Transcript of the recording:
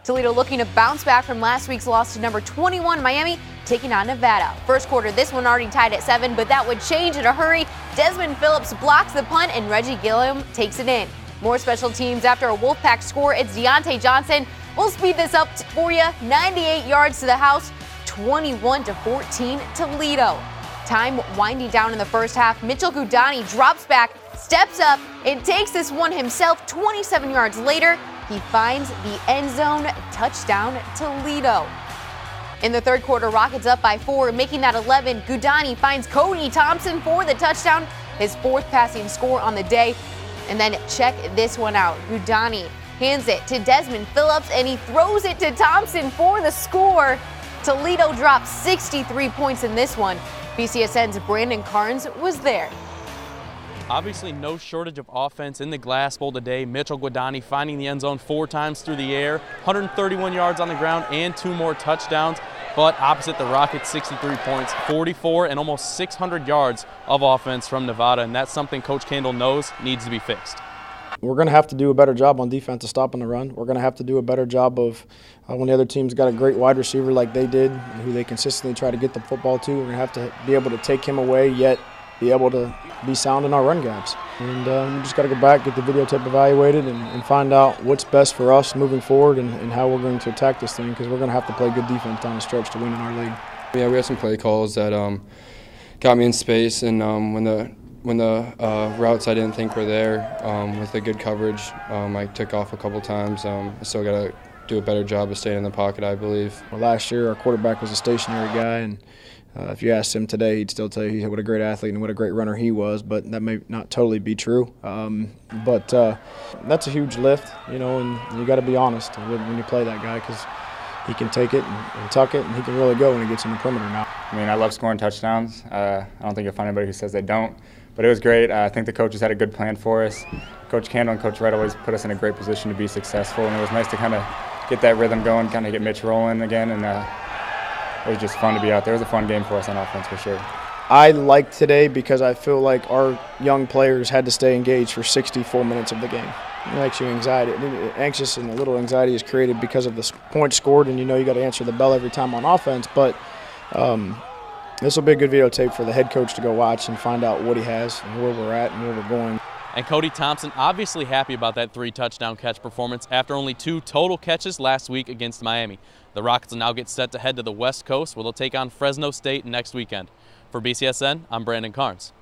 Toledo looking to bounce back from last week's loss to number 21 Miami, taking on Nevada. First quarter, this one already tied at 7, but that would change in a hurry. Desmond Phillips blocks the punt, and Reggie Gilliam takes it in. More special teams after a Wolfpack score. It's Deontay Johnson. We'll speed this up for you. 98 yards to the house, 21-14 Toledo. Time winding down in the first half. Mitchell Gudani drops back, steps up, and takes this one himself. 27 yards later, he finds the end zone. Touchdown, Toledo. In the third quarter, Rockets up by 4, making that 11. Gudani finds Cody Thompson for the touchdown, his fourth passing score on the day. And then check this one out. Gudani hands it to Desmond Phillips, and he throws it to Thompson for the score. Toledo drops 63 points in this one. BCSN's Brandon Carnes was there. Obviously no shortage of offense in the Glass Bowl today. Mitchell Gudani finding the end zone 4 times through the air, 131 yards on the ground and 2 more touchdowns. But opposite the Rockets, 63 points, 44 and almost 600 yards of offense from Nevada, and that's something Coach Kendall knows needs to be fixed. We're going to have to do a better job on defense of stopping the run. We're going to have to do a better job of when the other team's got a great wide receiver like they did, who they consistently try to get the football to. We're going to have to be able to take him away, yet be able to be sound in our run gaps. And we just got to go back, get the videotape evaluated, and find out what's best for us moving forward and how we're going to attack this thing, because we're going to have to play good defense down the stretch to win in our league. Yeah, we had some play calls that got me in space, and when the routes I didn't think were there, with the good coverage, I took off a couple times. I still got to do a better job of staying in the pocket, I believe. Well, last year our quarterback was a stationary guy, and if you asked him today, he'd still tell you what a great athlete and what a great runner he was, but that may not totally be true. But that's a huge lift, and you got to be honest when you play that guy, because he can take it and tuck it, and he can really go when he gets in the perimeter now. I mean, I love scoring touchdowns. I don't think you'll find anybody who says they don't. But it was great. I think the coaches had a good plan for us. Coach Kendall and Coach Wright always put us in a great position to be successful, and it was nice to kind of get that rhythm going, kind of get Mitch rolling again, and it was just fun to be out there. It was a fun game for us on offense for sure. I liked today because I feel like our young players had to stay engaged for 64 minutes of the game. It makes you anxious, and a little anxiety is created because of the points scored, and you got to answer the bell every time on offense. But this will be a good videotape for the head coach to go watch and find out what he has and where we're at and where we're going. And Cody Thompson obviously happy about that 3 touchdown catch performance after only 2 total catches last week against Miami. The Rockets will now get set to head to the West Coast, where they'll take on Fresno State next weekend. For BCSN, I'm Brandon Carnes.